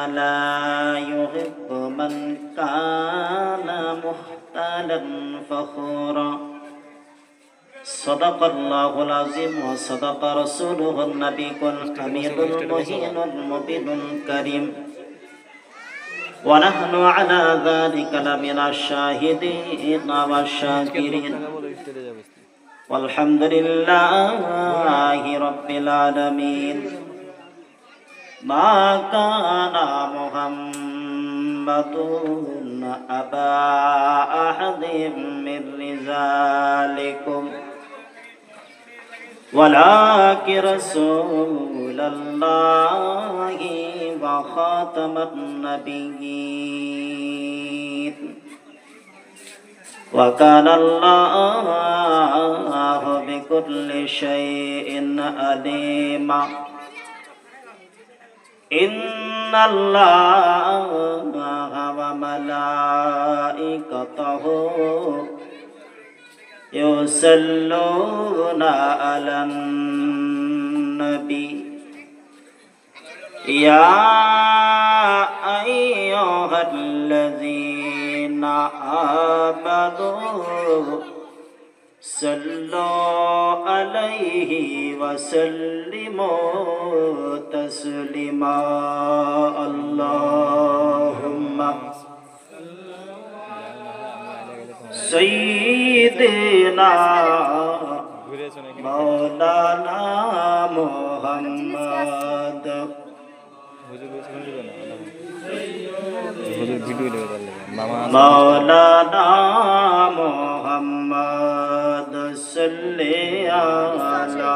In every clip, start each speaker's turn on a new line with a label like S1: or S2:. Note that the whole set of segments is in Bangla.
S1: لا يحب من كان مختالا فخورا صدق الله العظيم وصدق رسوله النبي الحميد المهين المبين الكريم ونحن على ذلك لمن الشاهدين والشاكرين والحمد لله رب العالمين ما كان محمد أبا أحد من رجالكم ولكن رسول الله وخاتم النبيين وكان الله بكل شيء عليما إن الله وملائكته يصلون على النبي يا أيها الذين آمنوا صلوا عليه وسلموا تسليما اللهم سيدنا مولانا محمد مولانا محمد صلى على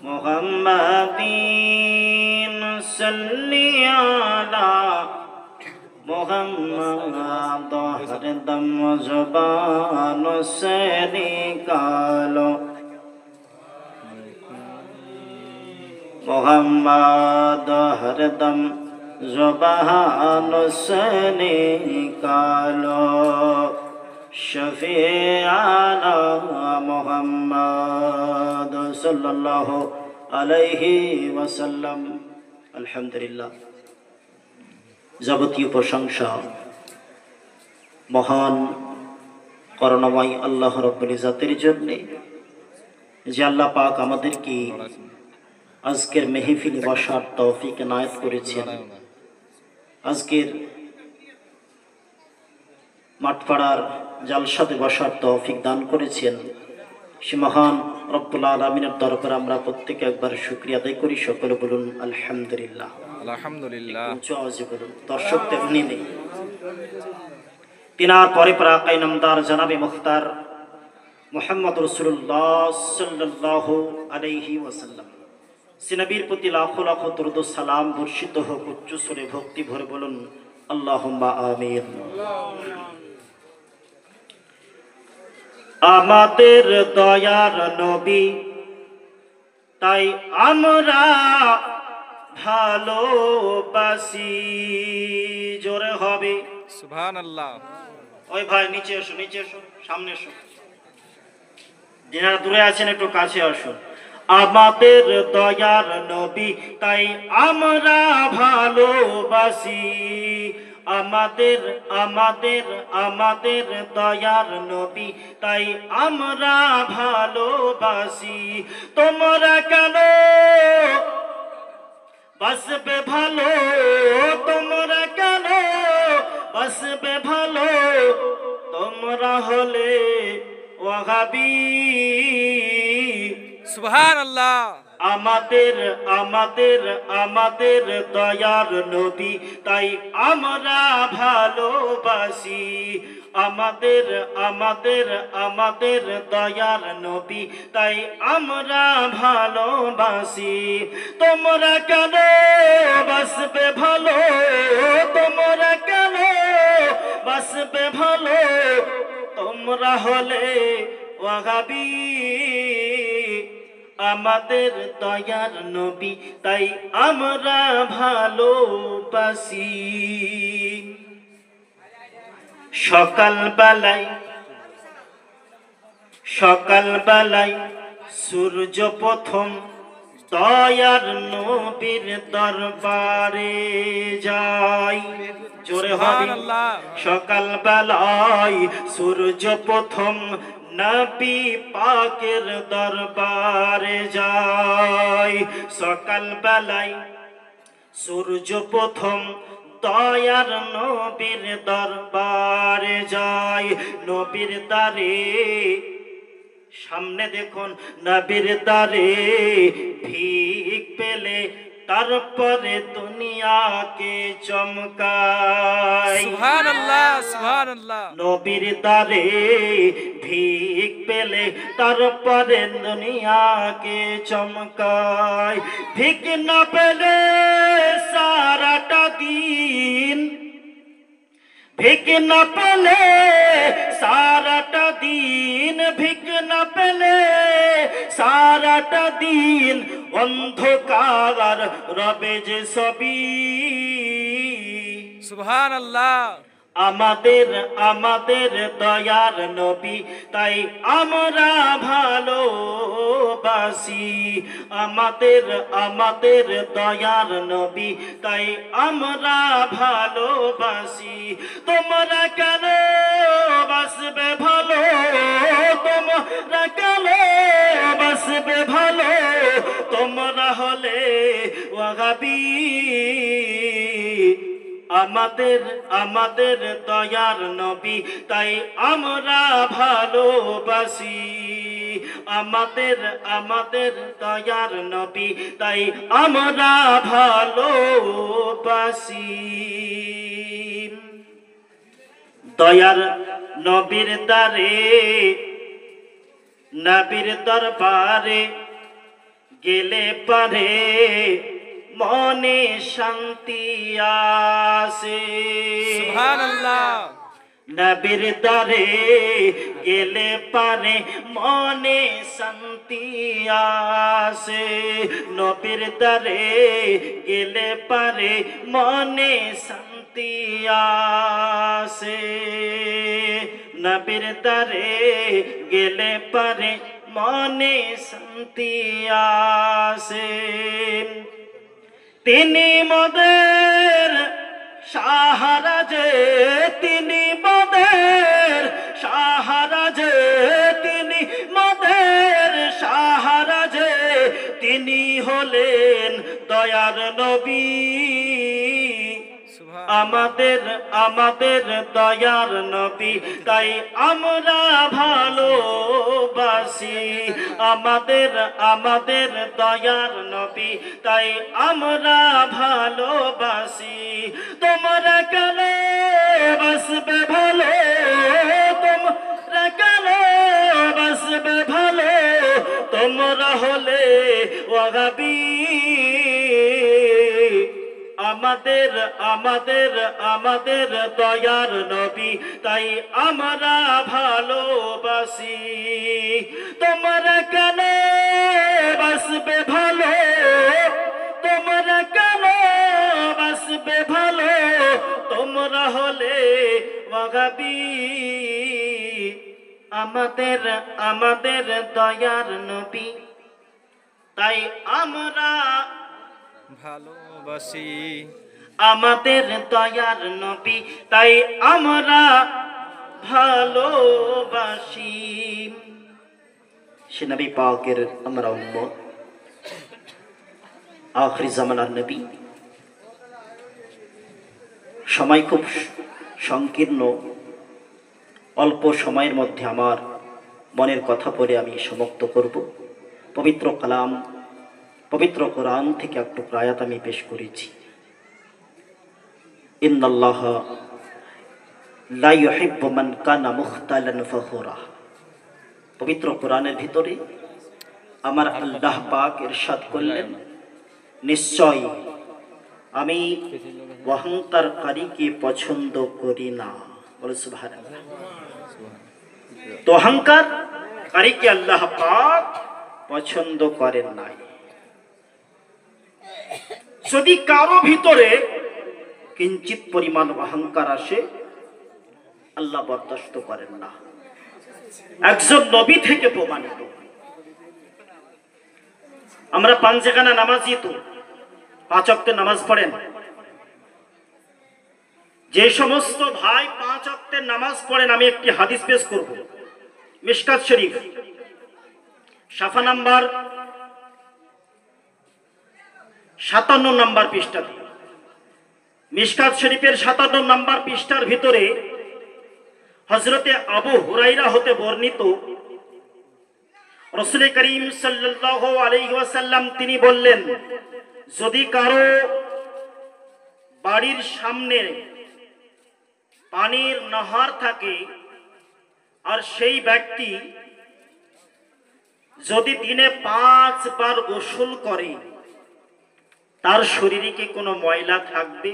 S1: محمد صلى على محمد हरदम ज़ुबान से निकालो मोहम्मद हरदम ज़ुबान से निकालो शफ़ीआना मोहम्मद सल्लल्लाहु अलैहि वसल्लम अल्हम्दुलिल्लाह যাবতীয় প্রশংসা মহান করুণাময় আল্লাহ রাব্বুল ইজ্জতের জন্য যে আল্লাহ পাক আমাদেরকে আজকের মেহফিলে বসার তৌফিক এনায়েত করেছেন। আজকের মাঠপাড়ার জালসাতে বসার তৌফিক দান করেছেন। সে মহান রব্বুল আলামিনের দরবারে আমরা প্রত্যেকে একবার শুকরিয়া আদায় করি। সকলে বলুন আলহামদুলিল্লাহ। আলহামদুলিল্লাহ। দর্শক তেমনি নেই তিনার পরে আকাই নামদার জনাবে মুখতার মুহাম্মদ রাসূলুল্লাহ সাল্লাল্লাহু আলাইহি ওয়াসাল্লাম সে নবীর প্রতি লাখো লাখো দরুদ ও সালাম বর্ষিত হোক। উচ্চ স্বরে ভক্তি ভরে বলুন আল্লাহুম্মা আমিন। আমাদের দয়ার নবী তাই আমরা ভালোবাসি। জোরে হবে সুবহানাল্লাহ। ওই ভাই নিচে এসো, নিচে এসো, সামনে এসো। যারা দূরে আছেন একটু কাছে আসুন। আমাদের দয়ার নবী তাই আমরা ভালোবাসি। আমাদের আমাদের আমাদের দয়ার নবী তাই আমরা ভালোবাসি। তোমরা কেন বাসবে ভালো, তোমরা কেন বাসবে ভালো, তোমরা হলে ওয়াহাবি। সুবহানাল্লাহ। আমাদের আমাদের আমাদের দয়ার নবী তাই আমরা ভালোবাসি। আমাদের আমাদের আমাদের দয়ার নবী তাই আমরা ভালোবাসি। তোমরা কেন বাসবে ভালো, তোমরা কেন বাসবে ভালো, তোমরা হলে ওয়াহাবি। আমাদের দয়ার নবী তাই আমরা ভালোবাসি। সকালবেলায় সকালবেলায় সূর্য প্রথম দয়ার নবীর দরবারে যাই। জোরে হবে সকাল বেলায় সূর্য প্রথম নবী পাকের দরবারে যাই। সকাল বেলায় সূর্য প্রথম দয়ার নবীর দরবারে যাই। নবীর দ্বারে সামনে দেখুন, নবীর দ্বারে ভিক পেলে তারপরে দুনিয়াকে চমকাই।
S2: সুবহানাল্লাহ সুবহানাল্লাহ।
S1: নবীর দ্বারে ভিক পেলে তারপরে দুনিয়াকে চমকাই। ভিক না পেলে সারাটা দিন, ভিক না পেলে সারাটা দিন, ভিক না পেলে সারাটা দিন অন্ধকার রবে যে সবই।
S2: সুবহানাল্লাহ।
S1: আমাদের আমাদের দয়ার নবী তাই আমরা ভালোবাসি। আমাদের আমাদের দয়ার নবী তাই আমরা ভালোবাসি। তোমরা কেন বাসবে ভালো, তোমরা কেন বাসবে ভালো, তোমরা হলে ওয়াহাবি। আমাদের আমাদের দয়ার নবী তাই আমরা ভালোবাসি। আমাদের আমাদের দয়ার নবী তাই আমরা ভালোবাসি। দয়ার নবীর দ্বারে নবীর দরবারে গেলে পারে মনে শান্তি আসে।
S2: সুবহানাল্লাহ।
S1: নবীর দ্বারে গেলে পারে মনে শান্তি আসে। নবীর দ্বারে গেলে পারে মনে শান্তি আসে। নবীর দ্বারে গেলে পারে মনে শান্তি আসে। তিনি মোদের সাহারা যে, তিনি মোদের সাহারা যে, তিনি মোদের সাহারা যে, তিনি হলেন দয়ার নবী। আমাদের আমাদের দয়ার নবী তাই আমরা ভালোবাসি। আমাদের আমাদের দয়ার নবী তাই আমরা ভালোবাসি। তোমরা কেন বাসবে ভালো, তোমরা কেন বাসবে ভালো, তোমরা হলে ওয়াহাবি। আমাদের আমাদের আমাদের দয়ার নবী তাই আমরা ভালোবাসি। তোমরা কেন বাসবে ভালো, তোমরা কেন বাসবে ভালো, তোমরা হলে ওয়াহাবি। আমাদের আমাদের দয়ার নবী তাই আমরা
S2: ভালোবাসি।
S1: আমাদের দয়ার নবী তাই আমরা ভালোবাসি। সে নবী পাকের আমরা উম্মত, আখির জামানার নবী। সময় খুব সংকীর্ণ, অল্প সময়ের মধ্যে আমার মনের কথা পড়ে আমি সমাপ্ত করব। পবিত্র কালাম, পবিত্র কোরআন থেকে একটু আয়াত আমি পেশ করেছি। ইন্নাল্লাহা লা ইউহিব্বু মান কানা মুখতালান ফখুরা। পবিত্র কোরআনের ভিতরে আমার আল্লাহ পাক ইরশাদ করলেন, নিশ্চয় আমি অহংকারকারীকে পছন্দ করি না। বলে সুবহানাল্লাহ। তো অহংকারকারীকে আল্লাহ পাক পছন্দ করেন নাই। যদি কারো ভিতরে কিঞ্চিত পরিমাণ অহংকার আসে, আল্লাহ বরদাস্ত করেন না। একজন নবী থেকে প্রমাণিত। আমরা পাঞ্জেখানা নামাজি তো 5 ওয়াক্তের নামাজ পড়েন। যে সমস্ত ভাই 5 ওয়াক্তের নামাজ পড়েন, আমি একটি হাদিস পেশ করব। মিশকাত শরীফ সাফা নাম্বার 57 নম্বর পৃষ্ঠাতে, মিশকাত শরীফের 57 নম্বর পৃষ্ঠার ভিতরে হযরতে আবু হুরায়রা হতে বর্ণিত, রাসূল করিম সাল্লাল্লাহু আলাইহি ওয়াসাল্লাম তিনি বললেন, যদি কারো বাড়ির সামনে পানির নহর থাকে আর সেই ব্যক্তি যদি দিনে 5 বার গোসল করে, তার শরীরে কি কোনো ময়লা থাকবে?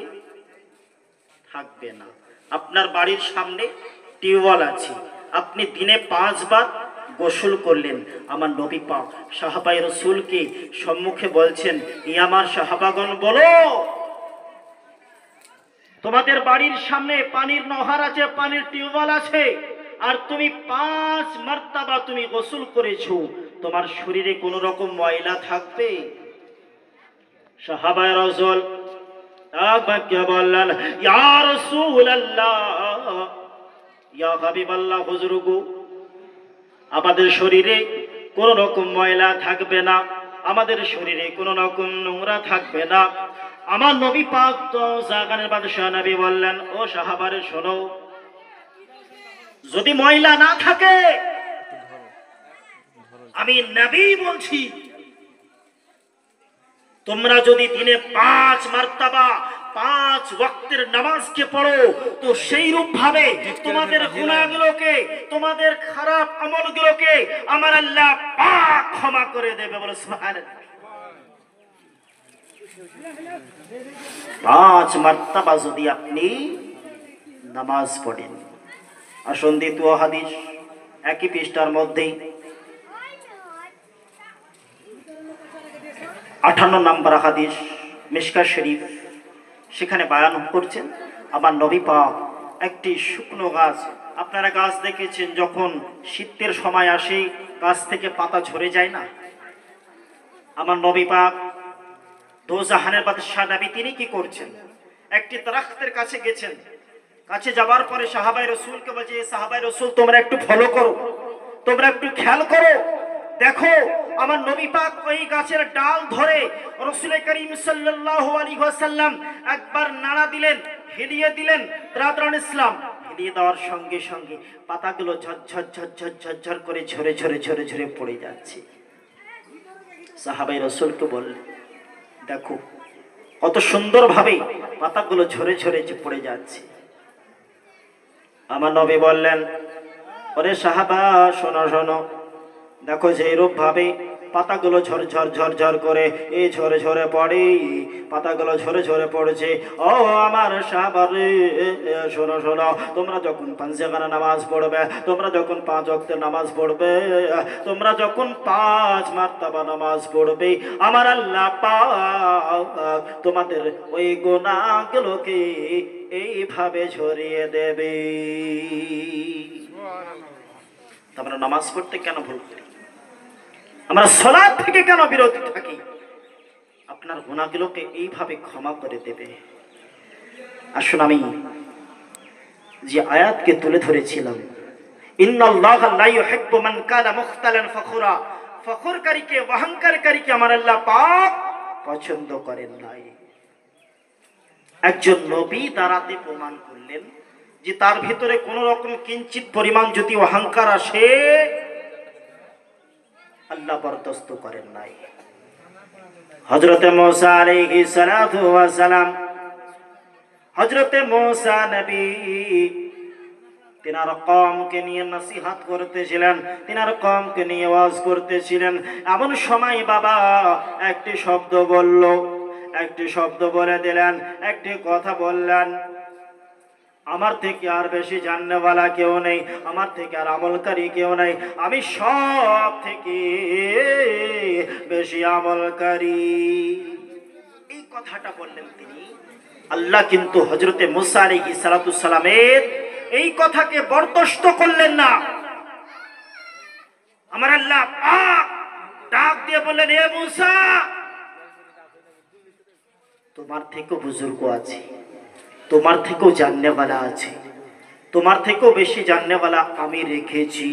S1: থাকবে না। আপনার বাড়ির সামনে টিউবওয়েল আছে, আপনি দিনে 5 বার গোসল করলেন, আমার নবী পাক সাহাবায়ে রাসূলকে সম্মুখে বলছেন, ই আমার সাহাবাগণ বলো, তোমাদের বাড়ির সামনে পানির নহর আছে, পানির টিউবওয়েল আছে, আর তুমি 5 মারতাবা তুমি গোসল করেছো, তোমার শরীরে কোনো রকম ময়লা থাকবে? সাহাবায়ে রাসূল এক বাক্যে বললেন, ইয়া রাসূলুল্লাহ, ইয়া হাবিবাল্লাহ, হুজুর গো, আমাদের শরীরে কোনো রকম ময়লা থাকবে না, আমাদের শরীরে কোনো রকম নোংরা থাকবে না। আমার নবী পাক তো জাগানের বাদশাহ নবী বললেন, ও সাহাবারে শোনো, যদি ময়লা না থাকে, আমি নবী বলছি, তোমরা যদি দিনে 5 মারতাবা 5 ওয়াক্তের নামাজকে পড়ো, তো সেই রূপ ভাবে তোমাদের গুনাহগুলোকে, তোমাদের খারাপ আমলগুলোকে আমার আল্লাহ পাক ক্ষমা করে দেবে। বলো সুবহানাল্লাহ। 5 মারতাবা যদি আপনি নামাজ পড়েন। আসুন দ্বিতীয় হাদিস, একই পৃষ্ঠার মধ্যেই 58 নম্বর হাদিস, মিশকাত শরীফ, সেখানে বয়ান করছেন আমার নবী পাক একটি শুকনো গাছ, আপনারা গাছ দেখেছেন যখন শীতের সময় আসে গাছ থেকে পাতা ঝরে যায় না, আমার নবী পাক দোজাহানের বাদশাহ নবী তিনি কি করছেন, একটি দরখতের কাছে গেছেন, কাছে যাবার পরে সাহাবায়ে রাসূলকে বলছে, সাহাবায়ে রাসূল তোমরা একটু ফলো করো, তোমরা একটু খেয়াল করো, দেখো আমার নবী পাক ওই গাছের ডাল ধরে রাসূল করিম সাল্লাল্লাহু আলাইহি ওয়াসাল্লাম একবার নাড়া দিলেন, হিলিয়ে দিলেন, ব্রাদারান ইসলাম, হিলিয়ে দেওয়ার সঙ্গে সঙ্গে পাতাগুলো ঝরঝর ঝরঝর ঝরঝর করে ঝরে ঝরে ঝরে ঝরে পড়ে যাচ্ছে। সাহাবায়ে রাসূলকে বললেন, দেখো কত সুন্দরভাবে পাতাগুলো ঝরে ঝরে পড়ে যাচ্ছে। আমার নবী বললেন, ওরে সাহাবা শোনো শোনো, দেখো যেই রূপ ভাবে পাতাগুলো ঝরঝর ঝরঝর করে এই ঝরে ঝরে পড়ে, পাতাগুলো ঝরে ঝরে পড়েছে, ও আমার সাহাবারে শোনো শোনো, তোমরা যখন পাঞ্জেখানা নামাজ পড়বে, তোমরা যখন 5 ওয়াক্তের নামাজ পড়বে, তোমরা যখন 5 মারতাবা নামাজ পড়বে, আমার আল্লাহ পাক তোমাদের ওই গুনাহগুলোকে এইভাবে ঝরিয়ে দেবে। আমরা নামাজ পড়তে কেন ভুল করি, আমরা সালাত থেকে কেন বিরত থাকি? আপনার গুনাহগুলোকে এইভাবে ক্ষমা করে দেবে। আসুন আমি যে আয়াতকে তুলে ধরেছিলাম, ইন্নাল্লাহা লা ইউহিব্বু মান কানা মুখতালান ফখুরা, ফখরকারীকে, অহংকারকারীকে আমার আল্লাহ পাক পছন্দ করেন নাই। একজন নবী দাঁড়াতে প্রমাণ করলেন যে তার ভিতরে কোন রকম কিঞ্চিত পরিমাণ যদি অহংকার আসে, আল্লাহ বরদাস্ত করেন নাই। হযরতে মূসা আলাইহিস সালাতু ওয়াস সালাম, হযরতে মূসা নবী তিনার কওমকে নিয়ে নসিহত করতেছিলেন, তিনার কওমকে নিয়ে ওয়াজ করতেছিলেন। এমন সময় বাবা একটি শব্দ বলল, একটি শব্দ বলে দিলেন, একটি কথা বললেন, আমার থেকে আর বেশি জাননেওয়ালা কেউ নেই, আমার থেকে আর আমলকারী কেউ নেই, আমি সব থেকে বেশি আমলকারী। এই কথাটা বললেন তিনি। আল্লাহ কিন্তু হযরতে মূসা আলাইহিস সালাতু সালামের এই কথাকে বরদাস্ত করলেন না। আমার আল্লাহ পাক ডাক দিয়ে বললেন, এ মূসা, তোমার থেকেও বুজুর্গ আছে, তোমার থেকেও জাননেওয়ালা আছে, তোমার থেকেও বেশি জাননেওয়ালা আমি রেখেছি।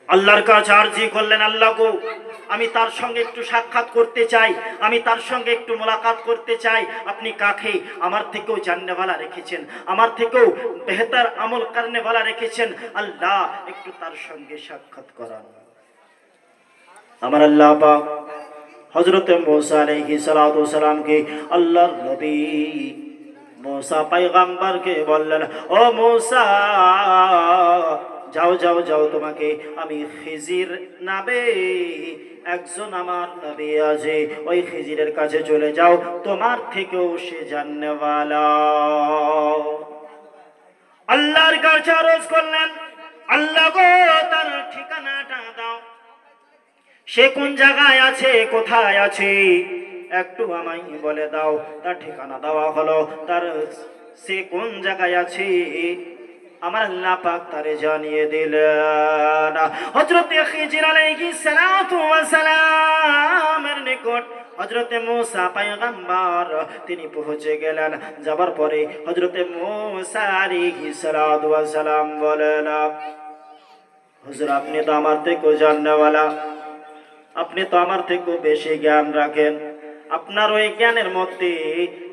S1: আল্লাহর কাছে আরজি করলেন, আল্লাহ গো, আমি তার সঙ্গে একটু সাক্ষাৎ করতে চাই, আমি তার সঙ্গে একটু মোলাকাত করতে চাই। আপনি কাকে আমার থেকেও জাননেওয়ালা রেখেছেন, আমার থেকেও বেহতার আমল করনেওয়ালা রেখেছেন, আল্লাহ একটু তার সঙ্গে সাক্ষাৎ করান। আমার আল্লাহ পাক হযরত মূসা আলাইহিস সালাতু ওয়াস সালামকে, আল্লাহর নবী মূসা পয়গম্বরকে বললেন, ও মূসা, যাও যাও যাও, তোমাকে আমি খিজির নামে একজন আমার নবী আছে, ওই খিজিরের কাছে চলে যাও, তোমার থেকেও সে জাননেওয়ালা। আল্লাহর কাছে আরজ করলেন, আল্লাহ গো, তার ঠিকানাটা দাও, সে কোন জায়গায় আছে, কোথায় আছে, একটু আমায় বলে দাও। তার ঠিকানা দেওয়া হলো, তার সে কোন জায়গায় আছে আমার আল্লাহ পাক তারে জানিয়ে দিলেন। হযরত খিজির আলাইহিস সালাতু ওয়াস সালামের নিকট হযরত মূসা পয়গম্বর তিনি পৌঁছে গেলেন। যাবার পরে হযরত মূসা আলাইহিস সালাতু ওয়াস সালাম বলেন, হুজুর, আপনি তো আমার থেকেও জাননেওয়ালা, আপনি তো আমার থেকেও বেশি জ্ঞান রাখেন, আপনার ওই জ্ঞানের মধ্যে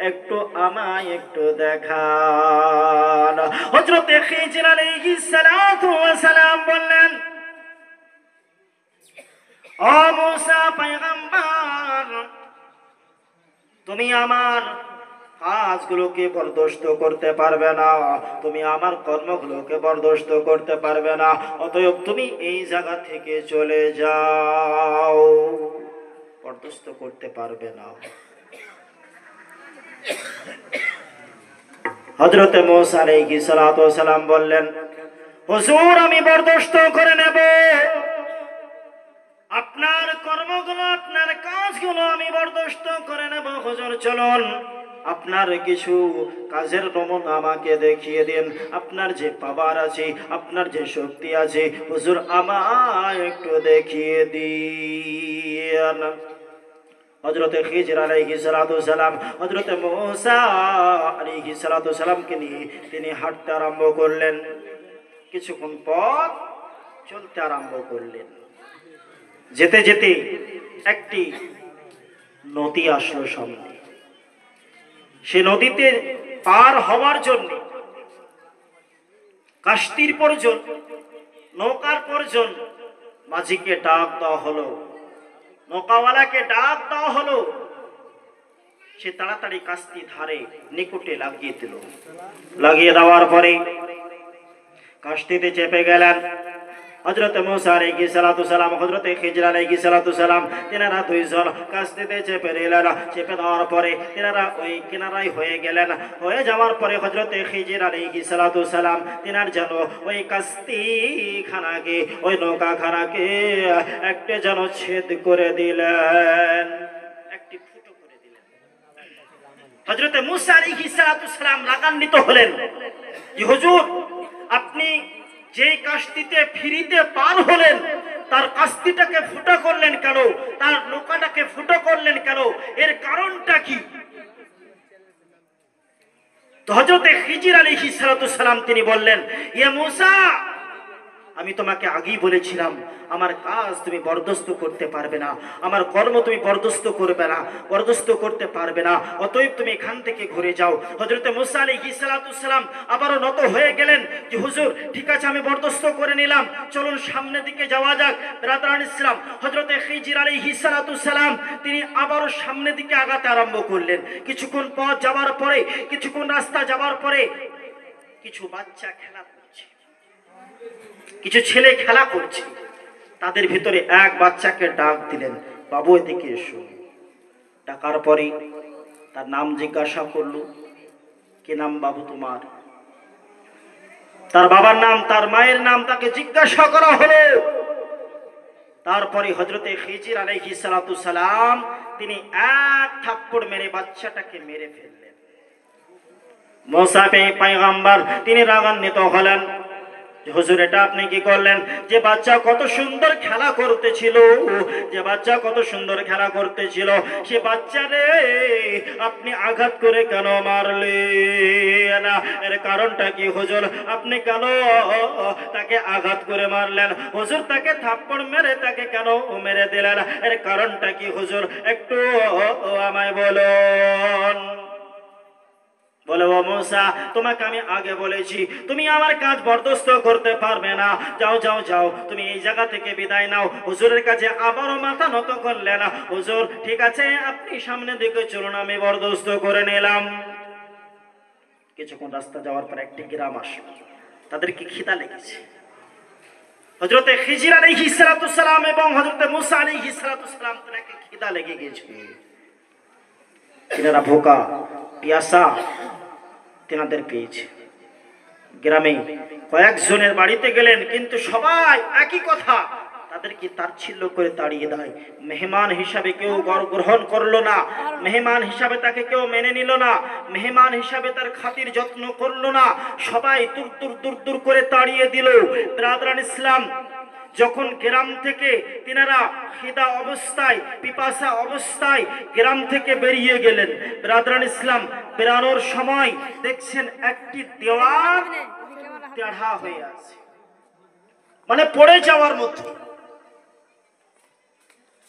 S1: একটু আমায় একটু দেখান। হযরত খিজির আলাইহিস সালাতু ওয়াস সালাম বললেন, ও মূসা পয়গম্বর, তুমি আমার কাজগুলোকে বরদাস্ত করতে পারবে না, তুমি আমার কর্মগুলোকে বরদাস্ত করতে পারবে না, অতএব তুমি এই জায়গা থেকে চলে যাও, বরদাস্ত করতে পারবে না। হযরত মূসা আলাইহিস সালাতু ওয়াস সালাম বললেন, হুজুর, আমি বরদাস্ত করে নেব, আপনার কর্মগুলো, আপনার কাজগুলো আমি বরদাস্ত করে নেব। হুজুর, চলুন, আপনার কিছু কাজের নমুনা আমাকে দেখিয়ে দিন, আপনার যে পাওয়ার আছে, আপনার যে শক্তি আছে, হুজুর আমায় একটু দেখিয়ে দিন। হযরত খিজির আলাইহিস সালাতু ওয়াস সালাম হযরত মূসা আলাইহিস সালাতু ওয়াস সালামকে নিয়ে তিনি হাঁটতে আরম্ভ করলেন। কিছুক্ষণ পর চলতে আরম্ভ করলেন। যেতে যেতে একটি নদী আসলো সামনে। সে নদীতে পার হওয়ার জন্য কাস্তির প্রয়োজন, নৌকার প্রয়োজন। মাঝিকে ডাক দেওয়া হলো, নৌকাওয়ালাকে ডাক দেওয়া হলো। সে তাড়াতাড়ি কাস্তি ধারে নিকটে লাগিয়ে দিল। লাগিয়ে দেওয়ার পরে কাস্তিতে চেপে গেলেন। হযরত মূসা আলাইহিস সালাতু সালাম, হযরত খিজির আলাইহিস সালাতু সালাম, তিনারা দুইজন কাস্তিতে চেপে নিলেন। চেপে দেওয়ার পরে তিনারা ওই কিনারায় হয়ে গেলেন। হয়ে যাওয়ার পরে হযরত খিজির আলাইহিস সালাতু সালাম তিনার যেন ওই কাস্তি খানাকে, ওই নৌকা খানাকে একটা যেন ছেদ করে দিলেন, একটি ফুটো করে দিলেন। হযরত মূসা আলাইহিস সালাতু সালাম রাগান্বিত হলেন যে, হুজুর, আপনি যে কাস্তিতে ফিরিতে পার হলেন, তার কাস্তিটাকে ফুটো করলেন কেন, তার নৌকাটাকে ফুটো করলেন কেন, এর কারণটা কি? তো হযরত খিজির আলাইহিস সালাতু সালাম তিনি বললেন, ইয়া মূসা, আমি তোমাকে আগেই বলেছিলাম আমার কাজ তুমি বরদাস্ত করতে পারবে না, আমার কর্ম তুমি বরদাস্ত করবে না, বরদাস্ত করতে পারবে না, অতএব তুমি এখান থেকে ঘুরে যাও। হযরত মূসা আলাইহিস সালাতু সালাম আবারও নত হয়ে গেলেন যে, হুজুর, ঠিক আছে, আমি বরদাস্ত করে নিলাম, চলুন সামনের দিকে যাওয়া যাক। ব্রাদারান ইসলাম, হযরত খিজির আলাইহিস সালাতু সালাম তিনি আবারও সামনের দিকে আগাতে আরম্ভ করলেন। কিছুক্ষণ পথ যাওয়ার পরে, কিছুক্ষণ রাস্তা যাওয়ার পরে কিছু বাচ্চা খেলা করছে, কিছু ছেলে খেলা করছে। তাদের ভিতরে এক বাচ্চাকে ডাক দিলেন, বাবু, এদিকে এসো। ডাকার পরে তার নাম জিজ্ঞাসা করলো, কি নাম বাবু তোমার? তার বাবার নাম, তার মায়ের নাম তাকে জিজ্ঞাসা করা হলো। তারপরে হযরত খিজির আলাইহিস সালাতু সালাম তিনি এক থাপ্পড় মেরে বাচ্চাটাকে মেরে ফেললেন। মূসা পয়গম্বর তিনি রাগান্বিত হলেন। হুজুর এটা আপনি কি করলেন? যে বাচ্চা কত সুন্দর খেলা করতেছিল, যে বাচ্চা কত সুন্দর খেলা করতেছিল, সে বাচ্চারে আপনি আঘাত করে কেন মারলেন? এর কারণটা কি হুজুর? আপনি কেন তাকে আঘাত করে মারলেন? হুজুর তাকে থাপ্পড় মেরে তাকে কেন মেরে দিলেন? এর কারণটা কি হুজুর? একটু আমায় বলুন। বলে, ও মুসা, তোমাকে আমি আগে বলেছি তুমি আমার কাজ বরদাস্ত করতে পারবে না, যাও যাও যাও, তুমি এই জায়গা থেকে বিদায় নাও। হুজুরের কাছে আবারও মাথা নত করলেন। হুজুর ঠিক আছে, আপনি সামনের দিকে চলুন, আমি বরদাস্ত করে নিলাম। কিছুক্ষণ রাস্তা যাওয়ার পর একটি গ্রাম আসলো, তাদেরকে খিদা লেগেছে। হযরতে খিজির আলাইহিস সালাতু সালাম এবং হযরতে মুসা আলাইহিস সালাতু সালাম তাদেরকে খিদা লেগে গেছে। তিনারা ভোকা পিয়াসা তিনাদের পেয়েছে। গ্রামে কয়েকজনের বাড়িতে গেলেন, কিন্তু সবাই একই কথা, তাদেরকে তাচ্ছিল্য করে তাড়িয়ে দেয়। মেহমান হিসাবে কেউ গ্রহণ করলো না, মেহমান হিসাবে তাকে কেউ মেনে নিল না, মেহমান হিসাবে তার খাতির যত্ন করলো না, সবাই দূর দূর দূর দূর করে তাড়িয়ে দিল। ব্রাদারান ইসলাম, যখন গ্রাম থেকে তিনারা খিদা অবস্থায় পিপাসা অবস্থায় গ্রাম থেকে বেরিয়ে গেলেন, ব্রাদারান ইসলাম বেরানোর সময় দেখছেন একটি দেওয়াল তেড়া হয়ে আছে, মানে পড়ে যাওয়ার মতো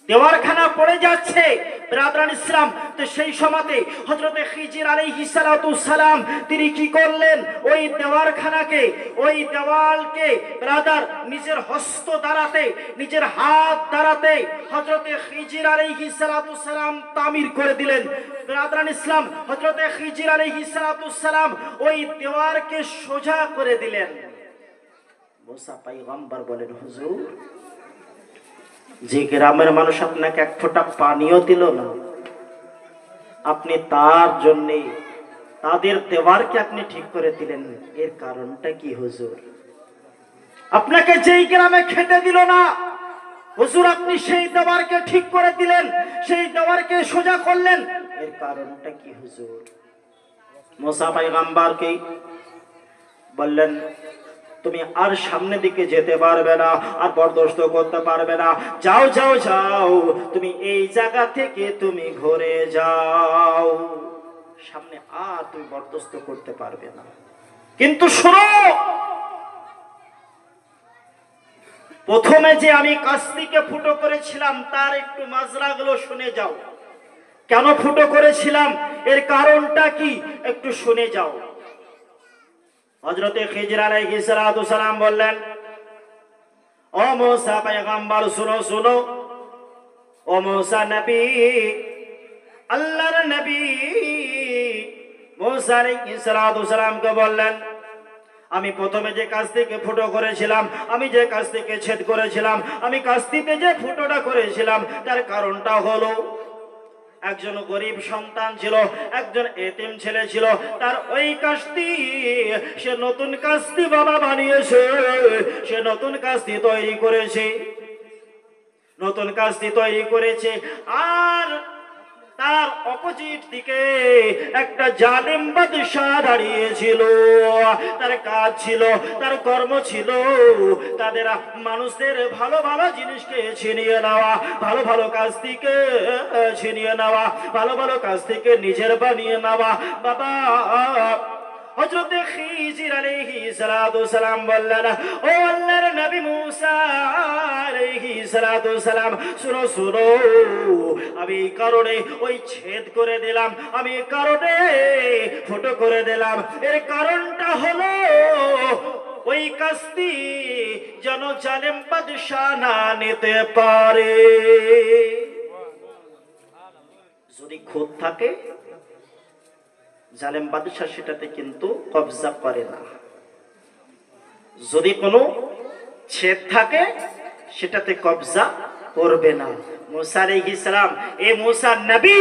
S1: দেওয়ারখানা পড়ে যাচ্ছে। ব্রাদারান ইসলাম, তো সেই সময়তে হযরতে খিজির আলাইহিস সালাতু সালাম তিনি কি করলেন? ওই দেওয়ারখানাকে, ওই দেওয়ালকে ব্রাদার নিজের হস্ত দ্বারাতে, নিজের হাত দ্বারাতে হযরতে খিজির আলাইহিস সালাতু সালাম তামির করে দিলেন। ব্রাদারান ইসলাম, হযরতে খিজির আলাইহিস সালাতু সালাম ওই দেওয়ালকে সোজা করে দিলেন। মুসা পয়গম্বর বলেন, হুজুর যে গ্রামের মানুষ আপনাকে এক ফোঁটা পানিও দিল না, আপনি তার জন্য তাদের দেওয়ারকে আপনি ঠিক করে দিলেন, এর কারণটা কি হুজুর? আপনাকে যেই গ্রামে খেতে দিল না হুজুর, আপনি সেই দেওয়ারকে ঠিক করে দিলেন, সেই দেওয়ারকে সোজা করলেন, এর কারণটা কি হুজুর? মুসা পয়গম্বরকে বললেন, তুমি আর সামনে দিকে যেতে পারবে না, আর বরদাস্ত করতে পারবে না, যাও যাও যাও, তুমি এই জায়গা থেকে তুমি ঘুরে যাও, সামনে আর তুমি বরদাস্ত করতে পারবে না। কিন্তু শোনো, প্রথমে যে আমি কাস্তিকে ফুটো করেছিলাম তার একটু মাজরাগুলো শুনে যাও। কেন ফুটো করেছিলাম, এর কারণটা কি, একটু শুনে যাও। হযরতে খিজির আলাইহিস সালাতু সালাম বললেন, ও মুসা পয়গম্বর শুনো শুনো, ও মুসা নবী, আল্লাহর নবী মুসা আলাইহিস সালাতু সালামকে বললেন, আমি প্রথমে যে কাস্তিকে ফুটো করেছিলাম, আমি যে কাস্তিকে ছেদ করেছিলাম, আমি কাস্তিতে যে ফুটোটা করেছিলাম তার কারণটা হলো একজন গরিব সন্তান ছিল, একজন এতিম ছেলে ছিল, তার ওই কাস্তি সে নতুন কাস্তি বাবা বানিয়েছে, সে নতুন কাস্তি তৈরি করেছে, নতুন কাস্তি তৈরি করেছে, আর তার অপোজিট দিকে একটা জালিম বাদশা দাঁড়িয়েছিল। তার কাজ ছিল, তার কর্ম ছিল তাদের মানুষদের ভালো ভালো জিনিসকে ছিনিয়ে নেওয়া, ভালো ভালো কাজ থেকে ছিনিয়ে নেওয়া, ভালো ভালো কাজ থেকে নিজের বানিয়ে নেওয়া। বাবা হযরতে খিজির আলাইহিস সালাতু সালাম বললেন, ও আল্লাহর নবী মুসা আলাইহিস সালাতু সালাম, শুনো শুনো, আমি এই কারণে ওই ছেদ করে দিলাম, আমি এই কারণে ফুটো করে দিলাম, এর কারণটা হলো ওই কাস্তি যেন জালেম বাদশা না নিতে পারে। যদি খোদ থাকে জালেম বাদশা সেটাতে কিন্তু কবজা করে না, যদি কোনো ছেদ থাকে সেটাতে কবজা করবে না। মুসা আলাইহিস সালাম, এ মুসা নবী,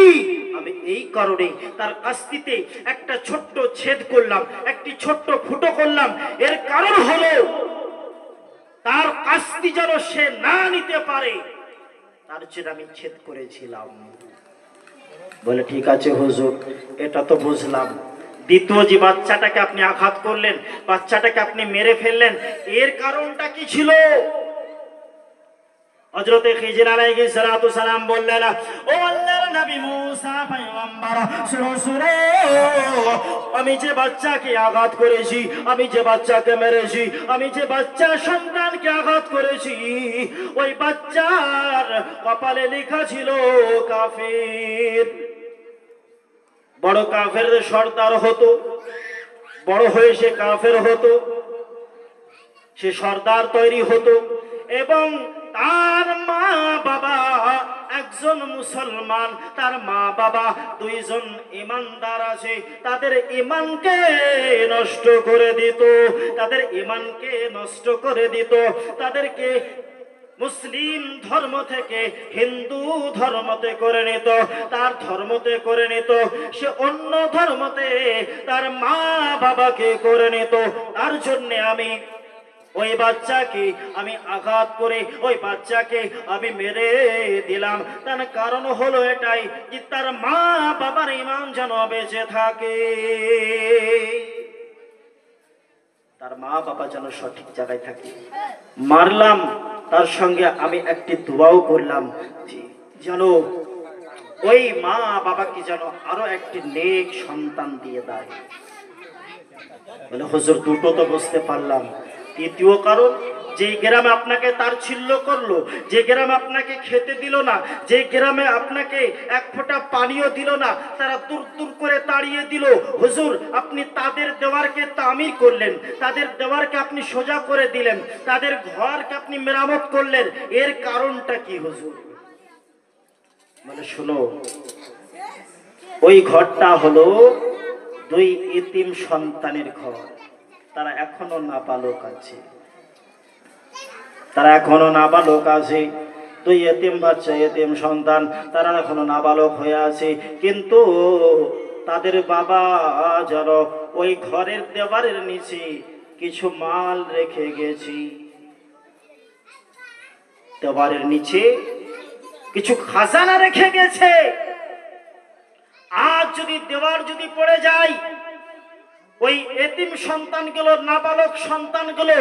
S1: আমি এই কারণে তার কাস্তিতে একটা ছোট্ট ছেদ করলাম, একটি ছোট্ট ফুটো করলাম, এর কারণ হলো তার কাস্তি যেন সে না নিতে পারে, তার জন্য আমি ছেদ করেছিলাম। বলে, ঠিক আছে হুজুর, এটা তো বুঝলাম, দ্বিতীয় যে বাচ্চাটাকে আপনি আঘাত করলেন, বাচ্চাটাকে আপনি মেরে ফেললেন, এর কারণটা কি ছিল? হযরতে খিজির আলাইহিস সালাতু সালাম বললেন, ও আল্লাহর নবী মুসা পয়গম্বর, শুনো, আমি যে বাচ্চাকে আঘাত করেছি, আমি যে বাচ্চাকে মেরেছি, আমি যে বাচ্চা সন্তানকে আঘাত করেছি, ওই বাচ্চার কপালে লেখা ছিল কাফির। বড় কাফেরদের সর্দার হতো, বড় হয়ে সে কাফের হতো, সে সর্দার তৈরি হতো, এবং তার মা বাবা একজন মুসলমান, তার মা বাবা দুইজন ইমানদার আছে, তাদের ইমানকে নষ্ট করে দিত, তাদের ইমানকে নষ্ট করে দিত, তাদেরকে মুসলিম ধর্ম থেকে হিন্দু ধর্মতে করে নিত, তার ধর্মতে করে নিত, সে অন্য ধর্মতে তার মা বাবাকে করে নিত। তার জন্যে আমি ওই বাচ্চাকে আমি আঘাত করে ওই বাচ্চাকে আমি মেরে দিলাম। তার কারণ হলো এটাই যে তার মা বাবার ঈমান যেন বেঁচে থাকে, তার মা বাবা যেন সঠিক জায়গায় থাকে। মারলাম, তার সঙ্গে আমি একটি দোয়াও করলাম যেন ওই মা বাবাকে যেন আরো একটি নেক সন্তান দিয়ে দেয়। বলে হুজুর দুটো তো বুঝতে পারলাম, তৃতীয় কারণ, যে গ্রামে আপনাকে তাচ্ছিল্য করলো, যে গ্রামে আপনাকে খেতে দিল না, যে গ্রামে আপনাকে এক ফোঁটা পানিও দিল না, তারা দূর দূর করে তাড়িয়ে দিল, হুজুর আপনি তাদের দেওয়ারকে তামির করলেন, তাদের দেওয়ারকে আপনি সোজা করে দিলেন, তাদের ঘরকে আপনি মেরামত করলেন, এর কারণটা কি হুজুর? মানে শুনো, ওই ঘরটা হলো দুই এতিম সন্তানের ঘর, তারা এখনো নাবালক আছে, তারা এখনো নাবালক আছে, দুই এতিম বাচ্চা, এতিম সন্তান, তারা এখনো নাবালক হয়ে আছে। কিন্তু তাদের বাবা যেন ওই ঘরের দেওয়ালের নিচে কিছু মাল রেখে গেছি, দেওয়ালের নিচে কিছু খাজানা রেখে গেছে। আজ যদি দেওয়াল যদি পড়ে যায়, ওই এতিম সন্তানগুলো, নাবালক সন্তানগুলো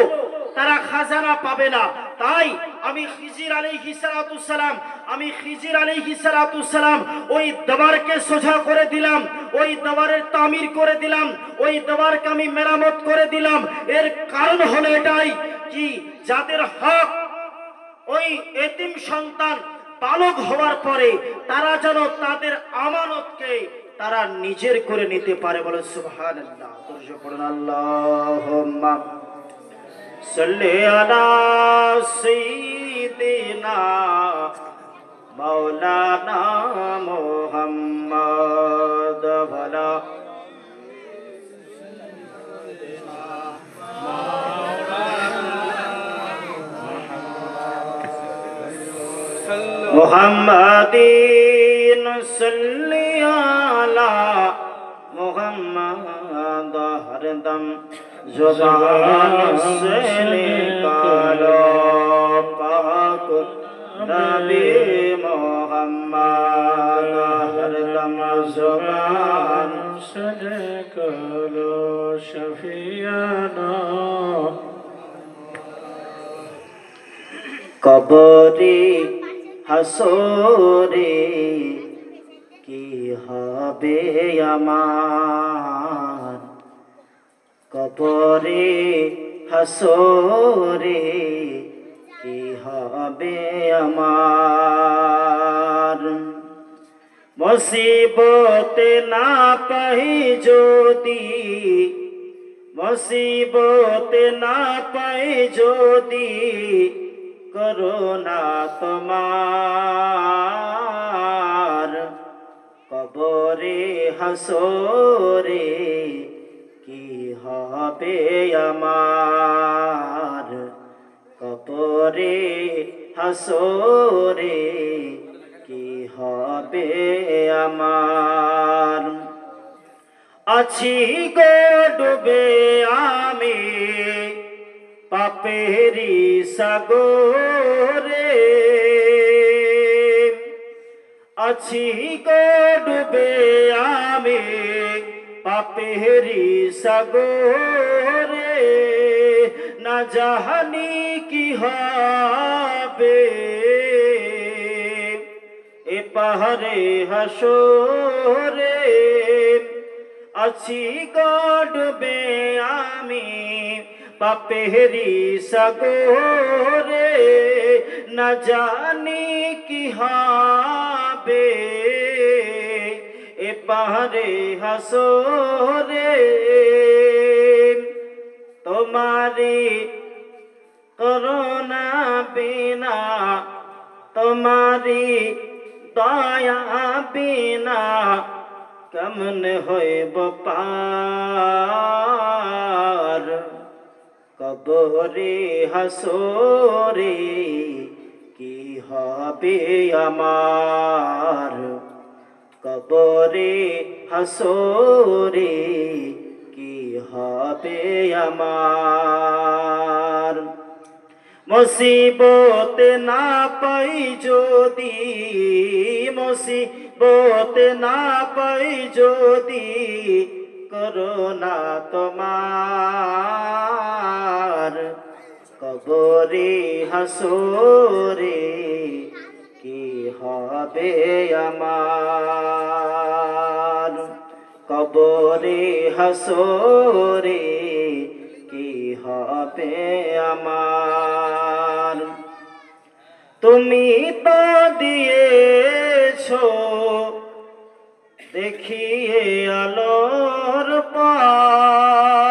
S1: তারা খাজানা পাবে না। তাই আমি খিজির আলাইহিস সালাতু সালাম ওই দেওয়ারকে সোজা করে দিলাম, ওই দেওয়ারের তামির করে দিলাম, ওই দেওয়ারকে আমি মেরামত করে দিলাম। এর কারণ হলো এটাই কি, যাদের হক ওই এতিম সন্তান বালক হওয়ার পরে তারা যেন তাদের আমানতকে তারা নিজের করে নিতে পারে। বলে সুবহানাল্লাহ, দরুদ পড়ুন, আল্লাহুম্মা সাল্লি আলা সাইয়্যিদিনা মাওলানা মুহাম্মদ ওয়ালা মুহাম্মাদিন সাল্লি আলা মুহাম্মাদ হরদম জবান সে নিকালো পাক নবী মুহাম্মদ হরদম জবান সে নিকালো শফিয়ানা। কবরে হাসরে কি হবে আমার, কবরে হাসরে কি হবে আমার। মুসিবতে না পাই যদি, মুসিবতে না পাই যদি করোনা তোমার, কবরে হাসরে কি হবে আমার, কবরে হাসরে কি হবে আমার। আছি গো ডুবে আমি পাপেরি সাগরে, আছি গো ডুবে আমি পাপেরি সাগরে না জাহানি কি হবে এ পাহাড়ে হাসরে আছি গডবে আমি পাপেরি সাগরে না জানি কি হবে এ পাহাড়ে হাসরে তোমারি করুণা বিনা তোমারি দয়া বিনা কেমন হইব পার কবরে হাসরে কি হবে আমার কবরে হাসরে কি হবে আমার মুসিবত না পাই যদি মুসিবত না পাই যদি করুণা তোমার কবরে হাসরে কি হবে আমার কবরে হাসরে কি হবে আমার তুমি তো দিয়েছো দেখিয়ে আলোর পথ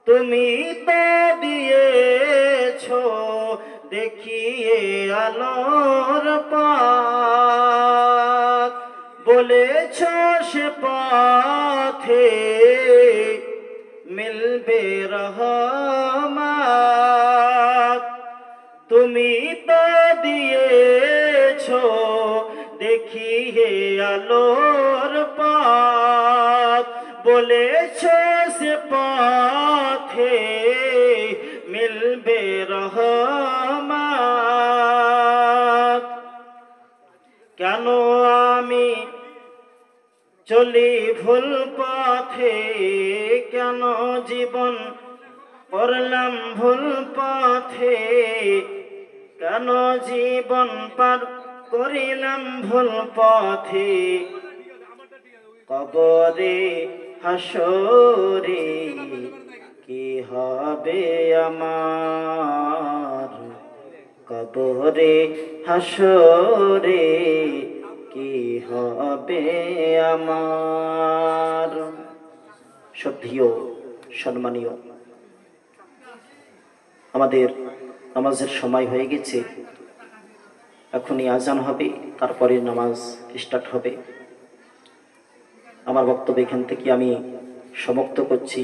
S1: তুমি তো দিয়েছো দেখিয়ে আলোর পথ বলেছ সে পথে মিলবে রহমত তুমি তো দিয়েছো দেখিয়ে আলোর পথ বলেছ সে পথে মিলবে রহমত কেন আমি চলি ভুল পথে কেন জীবন করলাম ভুল পথে কেন জীবন পার করিলাম ভুল পথে কবরে হাসরে কি হবে আমার কবরে হাসরে কি হবে আমার শ্রদ্ধেয় সম্মানীয় আমাদের নামাজের সময় হয়ে গেছে এখনই আজান হবে তারপরে নামাজ স্টার্ট হবে আমার বক্তব্য এখান থেকে আমি সমাপ্ত করছি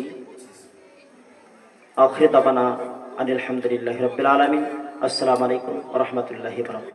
S1: আখির দাওয়ানা আলহামদুলিল্লাহি রাব্বিল আলামিন আসসালামু আলাইকুম ওয়া রাহমাতুল্লাহি ওয়া বারাকাতুহু